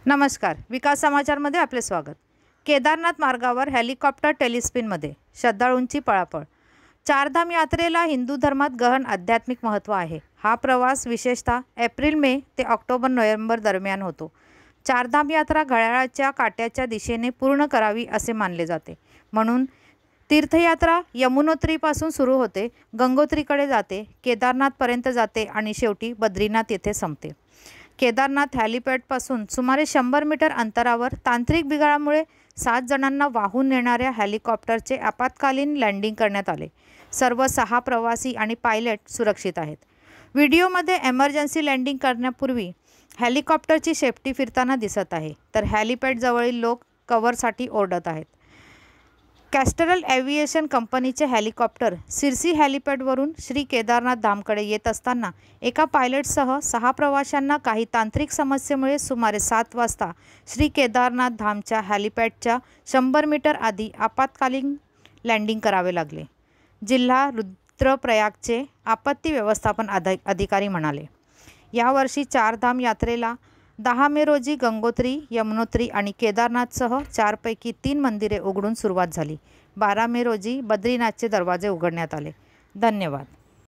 नमस्कार, विकास समाचारमध्ये आपले स्वागत। केदारनाथ मार्गावर हेलिकॉप्टर टेलिस्पिनमध्ये श्रद्धाळूंची पळापळ। चारधाम यात्रेला हिंदू धर्मात गहन आध्यात्मिक महत्त्व आहे। हा प्रवास विशेषतः एप्रिल-मे ते ऑक्टोबर-नोव्हेंबर दरम्यान होतो। चारधाम यात्रा घड्याळाच्या काट्याच्या दिशेने पूर्ण करावी असे मानले जाते। म्हणून तीर्थयात्रा यमुनोत्रीपासून सुरू होते, गंगोत्रीकडे जाते, केदारनाथपर्यंत जाते आणि शेवटी बद्रीनाथ येथे संपते। केदारनाथ हेलिपॅडपासून सुमारे 100 मीटर अंतरावर तांत्रिक बिघाडामुळे 7 जणांना वाहून नेणाऱ्या हेलिकॉप्टरचे आपत्कालीन लँडिंग करण्यात आले। सर्व 6 प्रवासी आणि पायलट सुरक्षित आहेत। व्हिडिओमध्ये इमर्जन्सी लँडिंग करण्यापूर्वी हेलिकॉप्टरची शेपटी फिरताना दिसत आहे, तर हेलिपॅडजवळील लोक कव्हरसाठी ओरडत आहेत। कॅस्टरल एव्हिएशन कंपनीचे हेलिकॉप्टर सिरसी हेलिपॅडवरून श्री केदारनाथ धामकडे येत असताना एका पायलटसह 6 प्रवाशांना काही तांत्रिक समस्येमुळे सुमारे 7 वाजता श्री केदारनाथ धामच्या हेलिपॅडच्या 100 मीटर आधी आपत्कालीन लँडिंग करावे लागले, जिल्हा रुद्रप्रयागचे आपत्ती व्यवस्थापन अधिकारी म्हणाले। यावर्षी चारधाम यात्रेला 10 मे रोजी गंगोत्री, यमुनोत्री आणि केदारनाथसह 4 पैकी 3 मंदिरे उघडून सुरुवात झाली। 12 मे रोजी बद्रीनाथचे दरवाजे उघडण्यात आले। धन्यवाद।